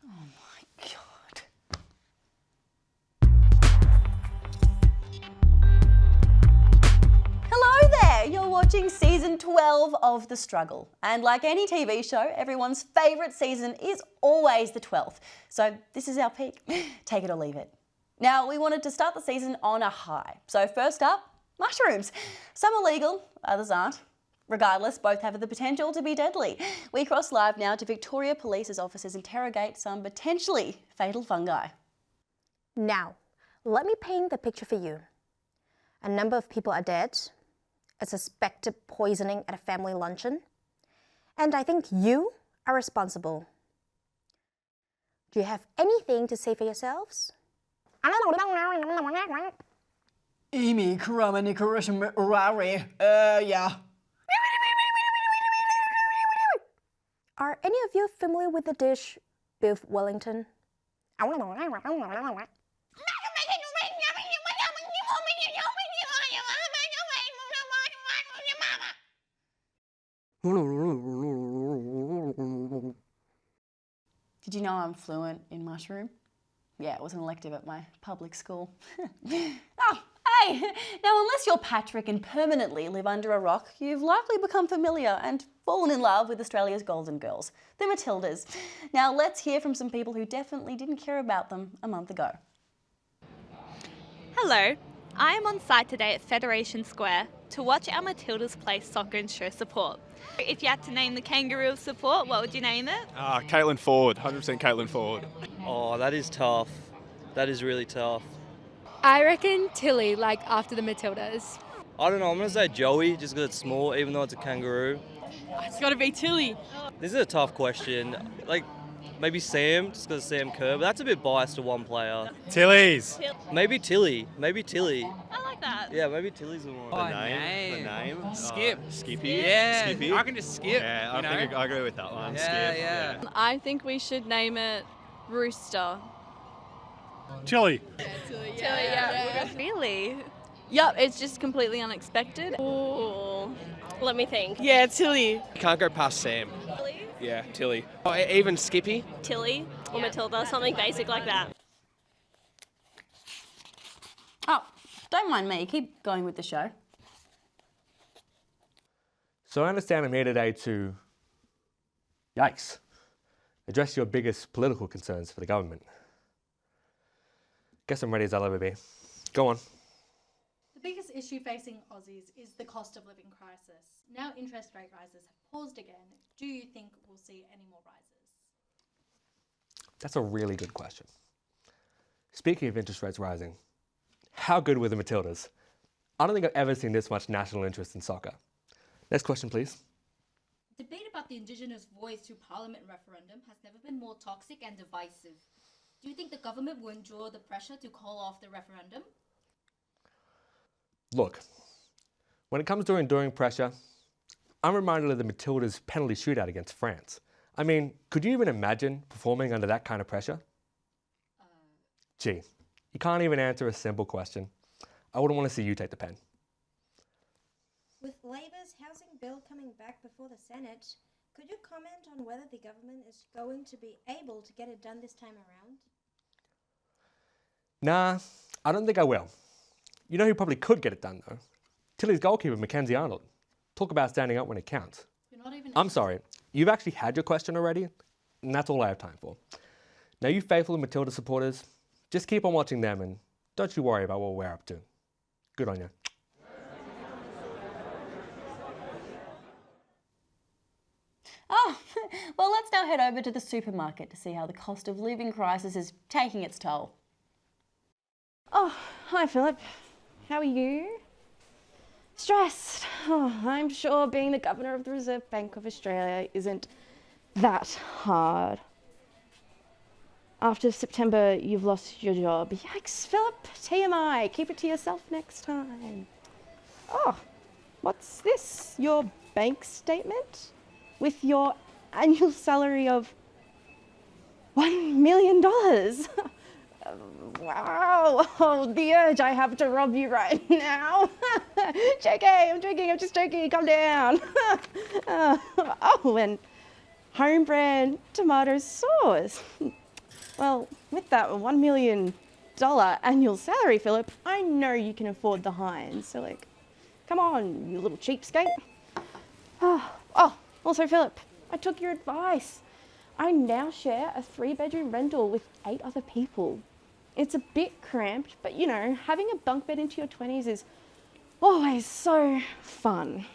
Oh my God. Hello there! You're watching season 12 of The Struggle. And like any TV show, everyone's favourite season is always the 12th. So this is our peak. Take it or leave it. Now, we wanted to start the season on a high. So first up, mushrooms. Some are legal, others aren't. Regardless, both have the potential to be deadly. We cross live now to Victoria Police's officers interrogate some potentially fatal fungi. Now, let me paint the picture for you. A number of people are dead, a suspected poisoning at a family luncheon, and I think you are responsible. Do you have anything to say for yourselves? Amy yeah. Are any of you familiar with the dish beef Wellington? Did you know I'm fluent in mushroom? Yeah, it was an elective at my public school. Oh, hey! Now, unless you're Patrick and permanently live under a rock, you've likely become familiar and fallen in love with Australia's Golden Girls, the Matildas. Now, let's hear from some people who definitely didn't care about them a month ago. Hello, I am on site today at Federation Square to watch our Matildas play soccer and show support. If you had to name the kangaroo of support, what would you name it? Caitlin Ford, 100% Caitlin Ford. Oh, that is tough. That is really tough. I reckon Tilly, like after the Matildas. I don't know, I'm going to say Joey just because it's small, even though it's a kangaroo. It's got to be Tilly. This is a tough question. Like, maybe Sam, just because Sam Kerr, but that's a bit biased to one player. Tilly's. Maybe Tilly. Maybe Tilly. I like that. Yeah, maybe Tilly's the one. The name. Skip. Skippy. Yeah, Skippy. I can just skip. Yeah, I think I agree with that one. Yeah, Skip. yeah. I think we should name it Rooster. Tilly. Tilly, yeah. Really? Yup, it's just completely unexpected. Ooh, let me think. Yeah, Tilly. You can't go past Sam. Tilly, Yeah, Tilly. Oh, even Skippy. Tilly or Matilda, something basic like that. Oh, don't mind me, keep going with the show. So I understand I'm here today to, yikes, address your biggest political concerns for the government. Guess I'm ready as I'll ever be. Go on. The biggest issue facing Aussies is the cost of living crisis. Now interest rate rises have paused again. Do you think we'll see any more rises? That's a really good question. Speaking of interest rates rising, how good were the Matildas? I don't think I've ever seen this much national interest in soccer. Next question, please. Debate about the Indigenous voice to Parliament referendum has never been more toxic and divisive. Do you think the government will endure the pressure to call off the referendum? Look, when it comes to enduring pressure, I'm reminded of the Matildas' penalty shootout against France. I mean, could you even imagine performing under that kind of pressure? Gee, you can't even answer a simple question. I wouldn't want to see you take the pen. With Labor's housing bill coming back before the Senate, could you comment on whether the government is going to be able to get it done this time around? Nah, I don't think I will. You know who probably could get it done though? Tilly's goalkeeper, Mackenzie Arnold. Talk about standing up when it counts. You're not even. I'm sorry, you've actually had your question already, and that's all I have time for. Now you faithful Matilda supporters, just keep on watching them and don't you worry about what we're up to. Good on you. Oh, well, let's now head over to the supermarket to see how the cost of living crisis is taking its toll. Oh, hi Philip. How are you? Stressed. Oh, I'm sure being the Governor of the Reserve Bank of Australia isn't that hard. After September, you've lost your job. Yikes, Philip. TMI. Keep it to yourself next time. Oh, what's this? Your bank statement? With your annual salary of $1 million. Wow, oh, the urge I have to rob you right now. I'm just joking, calm down. Oh, and home brand tomato sauce. Well, with that $1 million annual salary, Philip, I know you can afford the Heinz. So, like, come on, you little cheapskate. Oh, also, Philip, I took your advice. I now share a 3-bedroom rental with 8 other people. It's a bit cramped, but you know, having a bunk bed into your 20s is always so fun.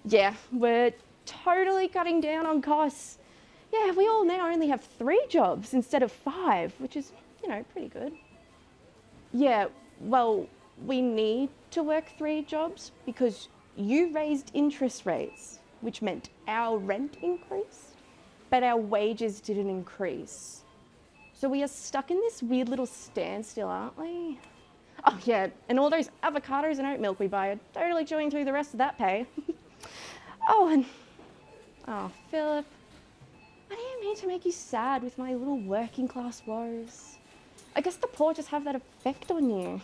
Yeah, we're totally cutting down on costs. Yeah, we all now only have 3 jobs instead of 5, which is, you know, pretty good. Yeah, well, we need to work 3 jobs because you raised interest rates, which meant our rent increased, but our wages didn't increase. So we are stuck in this weird little standstill, aren't we? Oh yeah, and all those avocados and oat milk we buy are totally chewing through the rest of that pay. Oh, Philip, I didn't mean to make you sad with my little working class woes. I guess the poor just have that effect on you.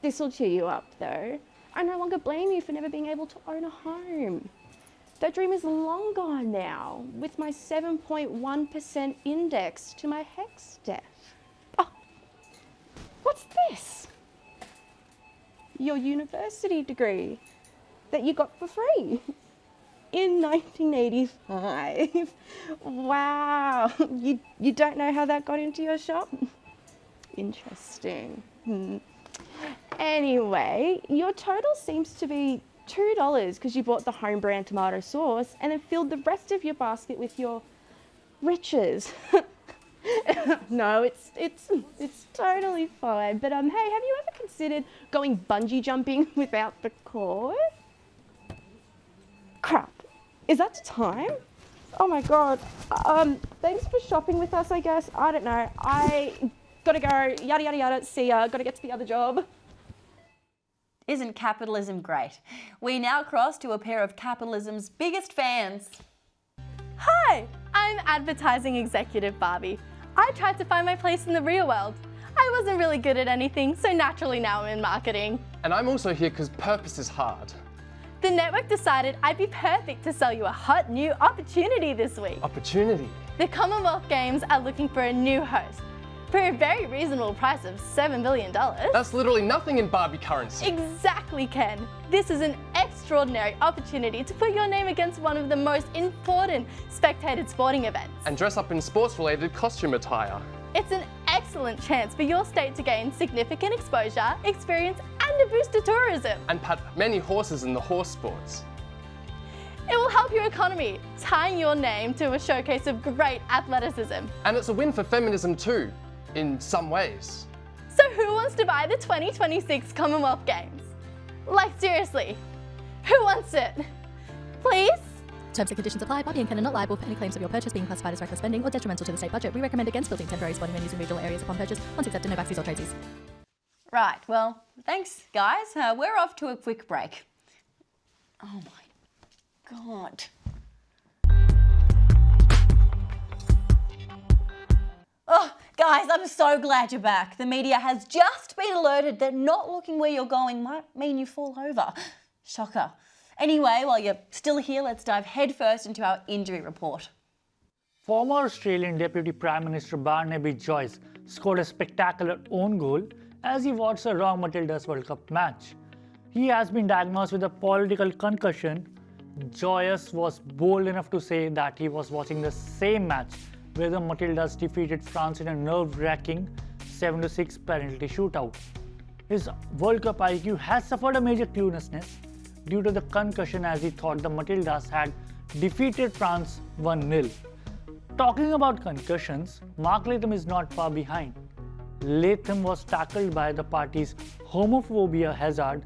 This'll cheer you up though. I no longer blame you for never being able to own a home. That dream is long gone now, with my 7.1% index to my HEX debt. Oh, what's this? Your university degree that you got for free in 1985. Wow, you don't know how that got into your shop? Interesting. Anyway, your total seems to be $2 because you bought the home brand tomato sauce and then filled the rest of your basket with your riches. No, it's totally fine. But hey, have you ever considered going bungee jumping without the cord? Crap. Is that time? Oh my god. Thanks for shopping with us, I guess. I don't know. I gotta go. Yada yada yada. See ya. Gotta get to the other job. Isn't capitalism great? We now cross to a pair of capitalism's biggest fans. Hi, I'm advertising executive Barbie. I tried to find my place in the real world. I wasn't really good at anything, so naturally now I'm in marketing. And I'm also here because purpose is hard. The network decided I'd be perfect to sell you a hot new opportunity this week. Opportunity? The Commonwealth Games are looking for a new host for a very reasonable price of $7 billion. That's literally nothing in Barbie currency. Exactly, Ken. This is an extraordinary opportunity to put your name against one of the most important spectated sporting events. And dress up in sports-related costume attire. It's an excellent chance for your state to gain significant exposure, experience, and a boost to tourism. And pat many horses in the horse sports. It will help your economy, tying your name to a showcase of great athleticism. And it's a win for feminism too, in some ways. So who wants to buy the 2026 Commonwealth Games? Like seriously, who wants it? Please? Terms and conditions apply. Barbie and Ken are not liable for any claims of your purchase being classified as reckless spending or detrimental to the state budget. We recommend against building temporary sporting venues in regional areas upon purchase. Once accepted, no backseas or tradesies. Right, well, thanks guys. We're off to a quick break. Oh my God. Oh, guys, I'm so glad you're back. The media has just been alerted that not looking where you're going might mean you fall over. Shocker. Anyway, while you're still here, let's dive headfirst into our injury report. Former Australian Deputy Prime Minister Barnaby Joyce scored a spectacular own goal as he watched the Raw Matildas World Cup match. He has been diagnosed with a political concussion. Joyce was bold enough to say that he was watching the same match where the Matildas defeated France in a nerve-wracking 7-6 penalty shootout. His World Cup IQ has suffered a major cluelessness due to the concussion as he thought the Matildas had defeated France 1-0. Talking about concussions, Mark Latham is not far behind. Latham was tackled by the party's homophobia hazard,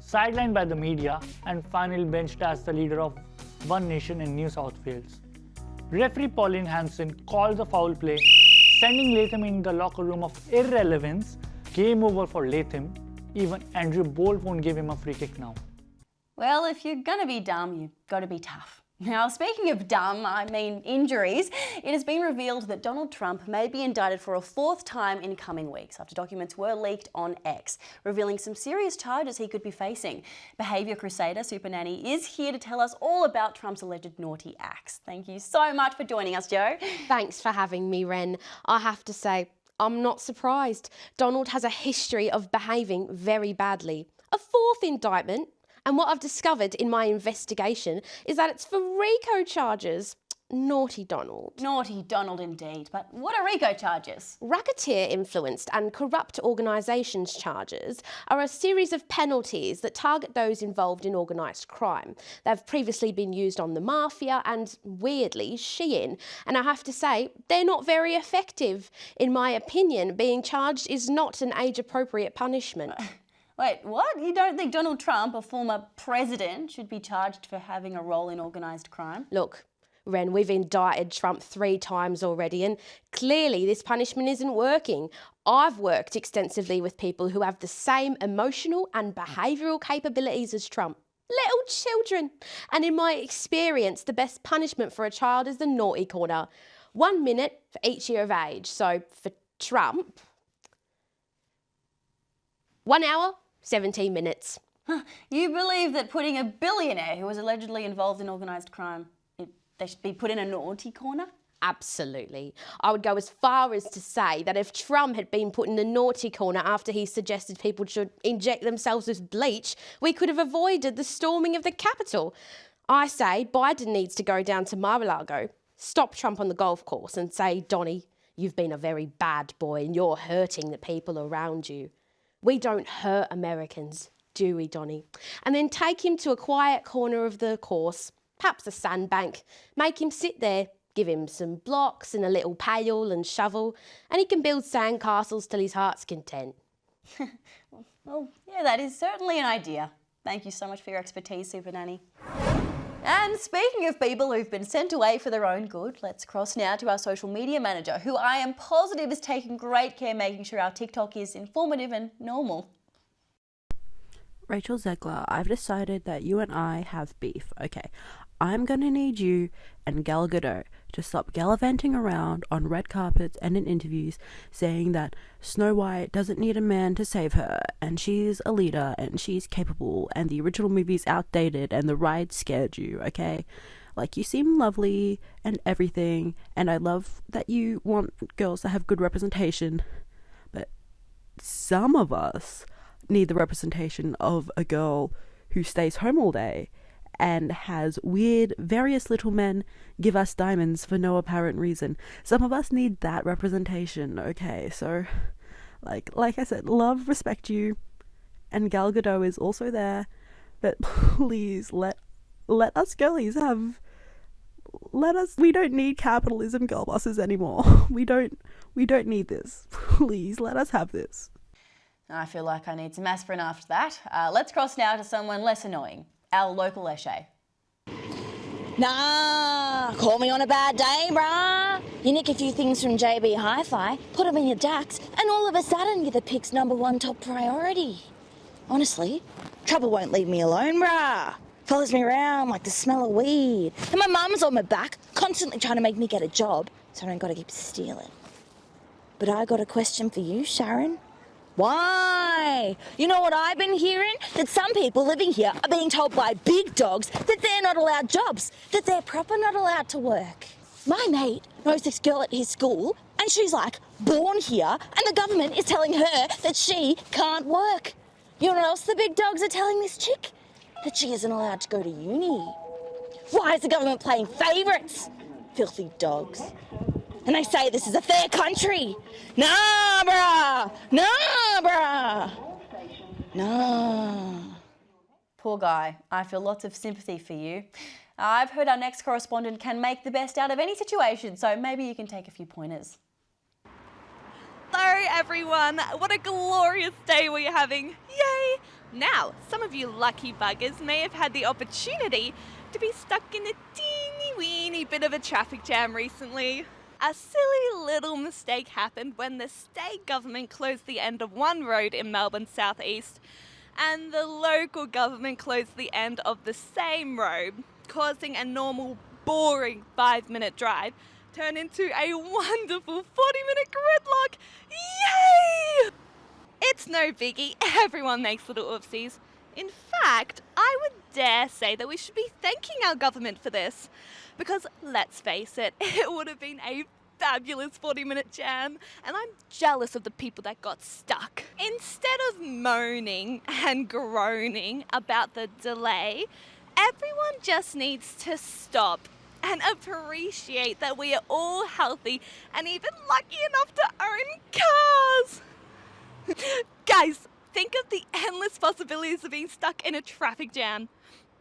sidelined by the media, and finally benched as the leader of One Nation in New South Wales. Referee Pauline Hanson called the foul play, sending Latham in the locker room of irrelevance. Game over for Latham. Even Andrew Bolt won't give him a free kick now. Well, if you're gonna be dumb, you've got to be tough. Now, speaking of dumb, injuries, it has been revealed that Donald Trump may be indicted for a fourth time in coming weeks after documents were leaked on X, revealing some serious charges he could be facing. Behaviour crusader Supernanny is here to tell us all about Trump's alleged naughty acts. Thank you so much for joining us, Jo. Thanks for having me, Ren. I have to say, I'm not surprised. Donald has a history of behaving very badly. A fourth indictment. And what I've discovered in my investigation is that it's for RICO charges. Naughty Donald. Naughty Donald indeed. But what are RICO charges? Racketeer-influenced and corrupt organisations charges are a series of penalties that target those involved in organised crime. They've previously been used on the mafia and, weirdly, Shein. And I have to say, they're not very effective. In my opinion, being charged is not an age-appropriate punishment. Wait, what? You don't think Donald Trump, a former president, should be charged for having a role in organised crime? Look, Ren, we've indicted Trump 3 times already, and clearly this punishment isn't working. I've worked extensively with people who have the same emotional and behavioural capabilities as Trump. Little children. And in my experience, the best punishment for a child is the naughty corner. 1 minute for each year of age. So for Trump, 1 hour, 17 minutes. You believe that putting a billionaire who was allegedly involved in organised crime, they should be put in a naughty corner? Absolutely. I would go as far as to say that if Trump had been put in the naughty corner after he suggested people should inject themselves with bleach, we could have avoided the storming of the Capitol. I say Biden needs to go down to Mar-a-Lago, stop Trump on the golf course and say, Donny, you've been a very bad boy and you're hurting the people around you. We don't hurt Americans, do we, Donny? And then take him to a quiet corner of the course, perhaps a sandbank, make him sit there, give him some blocks and a little pail and shovel, and he can build sandcastles till his heart's content. Well, yeah, that is certainly an idea. Thank you so much for your expertise, Supernanny. And speaking of people who've been sent away for their own good, let's cross now to our social media manager, who I am positive is taking great care making sure our TikTok is informative and normal. Rachel Zegler, I've decided that you and I have beef. Okay, I'm gonna need you and Gal Gadot to stop gallivanting around on red carpets and in interviews saying that Snow White doesn't need a man to save her and she's a leader and she's capable and the original movie's outdated and the ride scared you, okay? Like, you seem lovely and everything, and I love that you want girls to have good representation, but some of us need the representation of a girl who stays home all day and has weird, various little men give us diamonds for no apparent reason. Some of us need that representation, okay? So, like I said, love, respect you, and Gal Gadot is also there, but please let us girlies have... we don't need capitalism girl bosses anymore. We don't need this. Please, let us have this. I feel like I need some aspirin after that. Let's cross now to someone less annoying, our local Eshe. Nah, call me on a bad day, brah. You nick a few things from JB Hi-Fi, put them in your DAX, and all of a sudden you're the pic's #1 top priority. Honestly, trouble won't leave me alone, brah. Follows me around like the smell of weed. And my mum's on my back, constantly trying to make me get a job, so I don't gotta keep stealing. But I got a question for you, Sharon. Why? You know what I've been hearing? That some people living here are being told by big dogs that they're not allowed jobs, that they're proper not allowed to work. My mate knows this girl at his school, and she's like born here, and the government is telling her that she can't work. You know what else the big dogs are telling this chick? That she isn't allowed to go to uni. Why is the government playing favourites? Filthy dogs. And they say this is a fair country. Nah, brah! Nah, brah! Nah. Poor guy. I feel lots of sympathy for you. I've heard our next correspondent can make the best out of any situation, so maybe you can take a few pointers. Hello everyone, what a glorious day we're having, yay! Now, some of you lucky buggers may have had the opportunity to be stuck in a teeny weeny bit of a traffic jam recently. A silly little mistake happened when the state government closed the end of one road in Melbourne's southeast and the local government closed the end of the same road. causing a normal, boring 5-minute drive turn into a wonderful 40-minute gridlock. Yay! It's no biggie. Everyone makes little oopsies. In fact, I would dare say that we should be thanking our government for this. Because let's face it would have been a fabulous 40-minute jam, and I'm jealous of the people that got stuck. Instead of moaning and groaning about the delay, everyone just needs to stop and appreciate that we are all healthy and even lucky enough to own cars. Guys, think of the endless possibilities of being stuck in a traffic jam.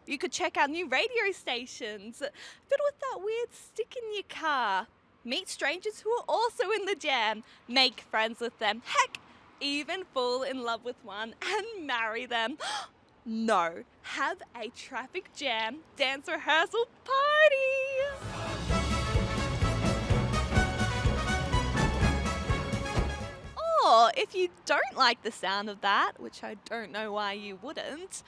You could check out new radio stations, fiddle with that weird stick in your car, meet strangers who are also in the jam, make friends with them, heck, even fall in love with one and marry them. No, have a traffic jam dance rehearsal party! Or if you don't like the sound of that, which I don't know why you wouldn't,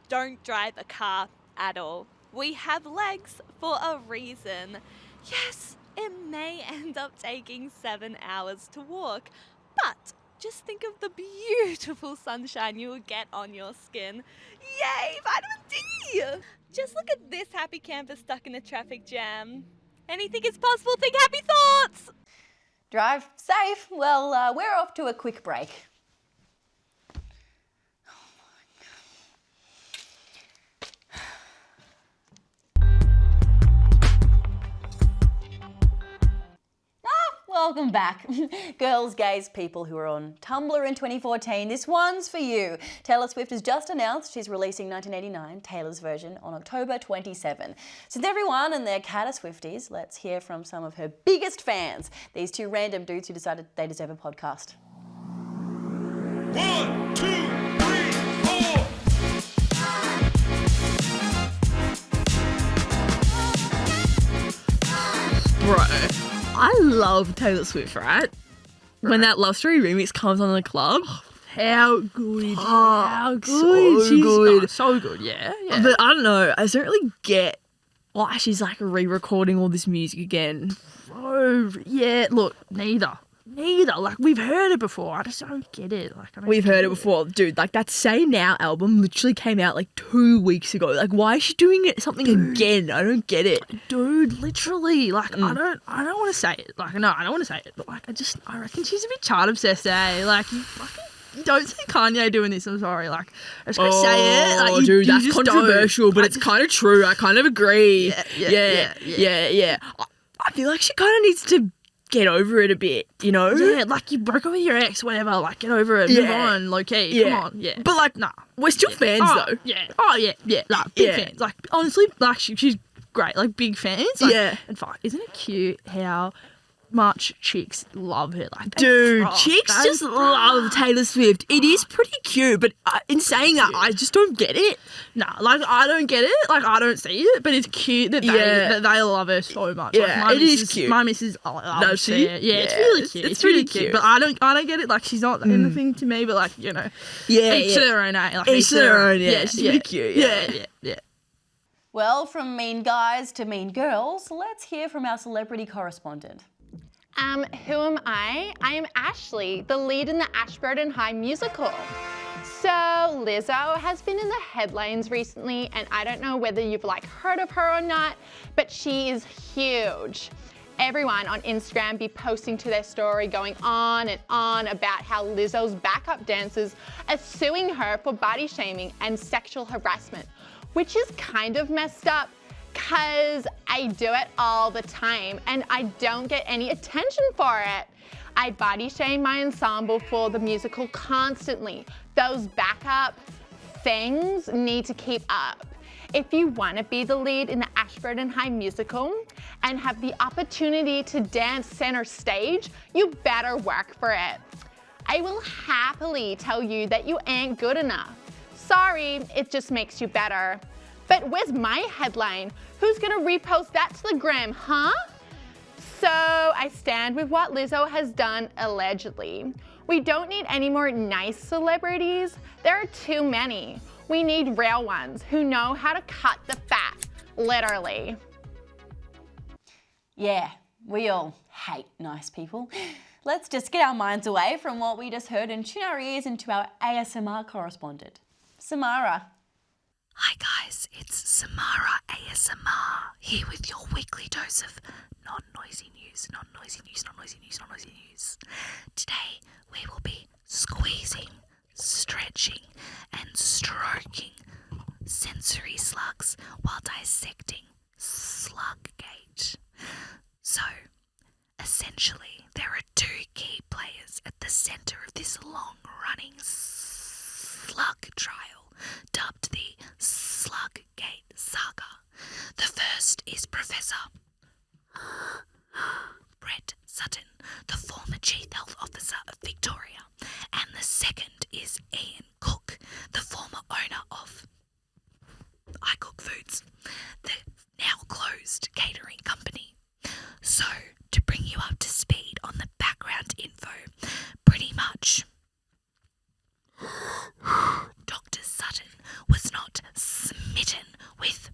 don't drive a car at all. We have legs for a reason. Yes, it may end up taking 7 hours to walk, but just think of the beautiful sunshine you will get on your skin. Yay, vitamin D! Just look at this happy camper stuck in a traffic jam. Anything is possible, think happy thoughts! Drive safe. Well, we're off to a quick break. Welcome back. Girls, gays, people who are on Tumblr in 2014, this one's for you. Taylor Swift has just announced she's releasing 1989, Taylor's version, on October 27. Since everyone and their cat are Swifties, let's hear from some of her biggest fans, these two random dudes who decided they deserve a podcast. 1, 2, 3, 4. Bro, I love Taylor Swift, right? When that Love Story remix comes on in the club, how good. How good. So She's good. So good, yeah. But I don't know, I don't really get why she's like re-recording all this music again. Bro, yeah, look, neither. Like, we've heard it before. I just don't get it. We've heard it before, dude. Like, that Say Now album literally came out like 2 weeks ago. Like, why is she doing something again? I don't get it. Dude, literally. Like, I don't want to say it. Like, no, I don't want to say it. But, like, I reckon she's a bit child obsessed, eh? Like, you don't see Kanye doing this, I'm sorry. Like, I just gotta say it. Like, dude, that's just controversial, don't. but it's kind of true. I kind of agree. Yeah. I feel like she kind of needs to get over it a bit, you know? Yeah, like, you broke up with your ex, whatever, like, get over it, move on, low-key, come on, yeah. But, like, nah, we're still fans, though. Yeah, like, big fans. Like, honestly, like, she's great, like, big fans. Like, and fine. Isn't it cute how much chicks love her? Like, dude, chicks just love Taylor Swift. It is pretty cute, but in saying that, I just don't get it. Nah, like, I don't get it. Like, I don't see it, but it's cute that they love her so much. Yeah, like, it is cute. My missus loves she? her. Yeah, it's really cute. It's really cute. But I don't get it. Like, she's not anything to me, but, like, you know, each to their own, eh? Like, each to their own, yeah. She's pretty cute, yeah. Well, from mean guys to mean girls, let's hear from our celebrity correspondent. Who am I? I am Ashley, the lead in the Ashburton High musical. So Lizzo has been in the headlines recently, and I don't know whether you've heard of her or not, but she is huge. Everyone on Instagram be posting to their story going on and on about how Lizzo's backup dancers are suing her for body shaming and sexual harassment, which is kind of messed up, because I do it all the time and I don't get any attention for it. I body shame my ensemble for the musical constantly. Those backup things need to keep up. If you want to be the lead in the Ashburton High musical and have the opportunity to dance center stage, you better work for it. I will happily tell you that you ain't good enough. Sorry, it just makes you better. But where's my headline? Who's gonna repost that to the gram, huh? So I stand with what Lizzo has done allegedly. We don't need any more nice celebrities. There are too many. We need real ones who know how to cut the fat. literally. Yeah, we all hate nice people. Let's just get our minds away from what we just heard and tune our ears into our ASMR correspondent, Samara. Hi guys, it's Samara ASMR here with your weekly dose of non-noisy news. Today we will be squeezing, stretching and stroking sensory slugs while dissecting slug-gate. So, essentially, there are two key players at the centre of this long-running slug trial, dubbed the Slug-gate saga. The first is Professor Brett Sutton, the former Chief Health Officer of Victoria, and the second is Ian Cook, the former owner of I Cook Foods, the now closed catering company. So, to bring you up to speed on the background info, pretty much Dr. Sutton was not smitten with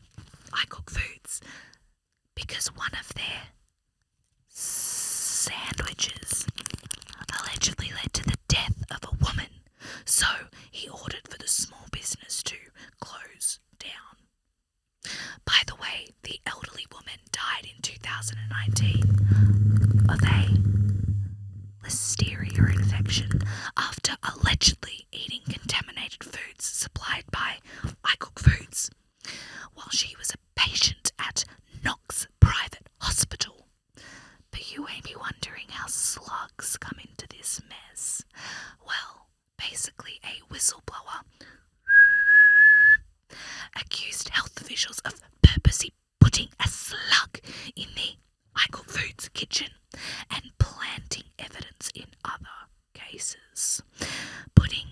I Cook Foods because one of their sandwiches allegedly led to the death of a woman, so he ordered for the small business to close down. By the way, the elderly woman died in 2019 of a listeria infection after allegedly eating contaminated foods supplied by I Cook Foods while she was a patient at Knox Private Hospital. But you may be wondering how slugs come into this mess. Well, basically a whistleblower accused health officials of purposely putting a slug in the I Cook Foods kitchen and planting evidence in other cases. Putting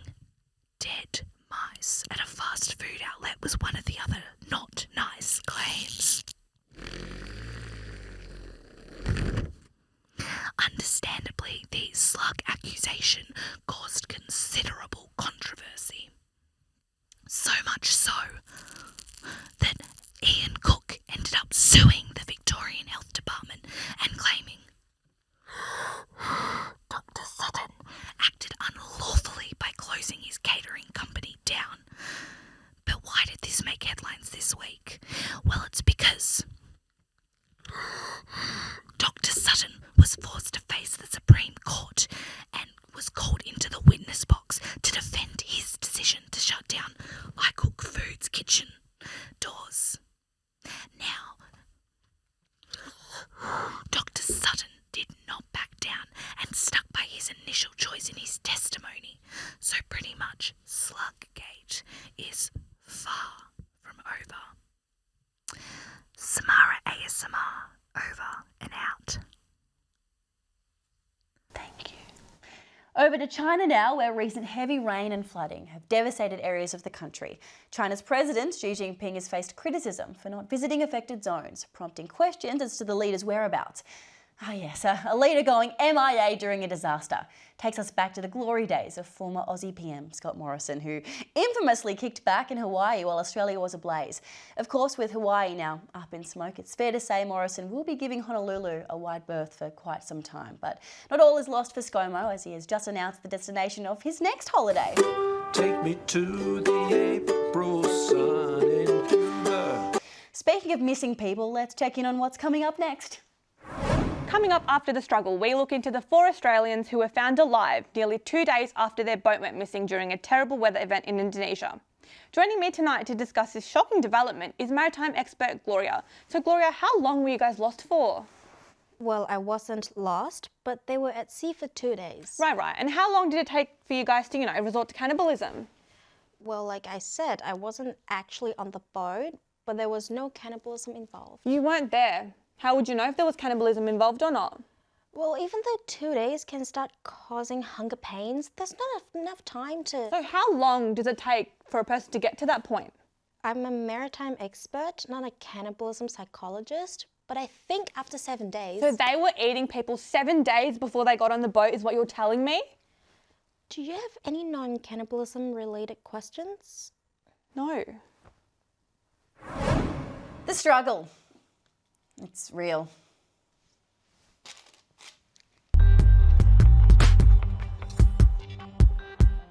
dead mice at a fast food outlet was one of the other not nice claims. Understandably, the slug accusation caused considerable controversy. So much so that Ian Cook ended up suing the Victorian Health Department and claiming Dr. Sutton acted unlawfully by closing his catering company down. But why did this make headlines this week? Well, it's because Dr. Sutton was forced to face the Supreme Court and was called into the witness box to defend his decision to shut down I Cook Foods kitchen doors. Now, Dr. Sutton did not back down and stuck by his initial choice in his testimony, so pretty much Sluggate is far from over. Samara ASMR, over and out. Over to China now, where recent heavy rain and flooding have devastated areas of the country. China's president, Xi Jinping, has faced criticism for not visiting affected zones, prompting questions as to the leader's whereabouts. Ah yes, a leader going MIA during a disaster takes us back to the glory days of former Aussie PM Scott Morrison, who infamously kicked back in Hawaii while Australia was ablaze. Of course, with Hawaii now up in smoke, it's fair to say Morrison will be giving Honolulu a wide berth for quite some time. But not all is lost for ScoMo, as he has just announced the destination of his next holiday. Take me to the April sun in Cuba. Speaking of missing people, let's check in on what's coming up next. Coming up after the struggle, we look into the 4 Australians who were found alive nearly 2 days after their boat went missing during a terrible weather event in Indonesia. Joining me tonight to discuss this shocking development is maritime expert Gloria. So Gloria, how long were you guys lost for? Well, I wasn't lost, but they were at sea for 2 days. Right. And how long did it take for you guys to, resort to cannibalism? Well, like I said, I wasn't actually on the boat, but there was no cannibalism involved. You weren't there. How would you know if there was cannibalism involved or not? Well, even though 2 days can start causing hunger pains, there's not enough time to... So how long does it take for a person to get to that point? I'm a maritime expert, not a cannibalism psychologist, but I think after 7 days... So they were eating people 7 days before they got on the boat is what you're telling me? Do you have any non-cannibalism related questions? No. The The struggle. It's real.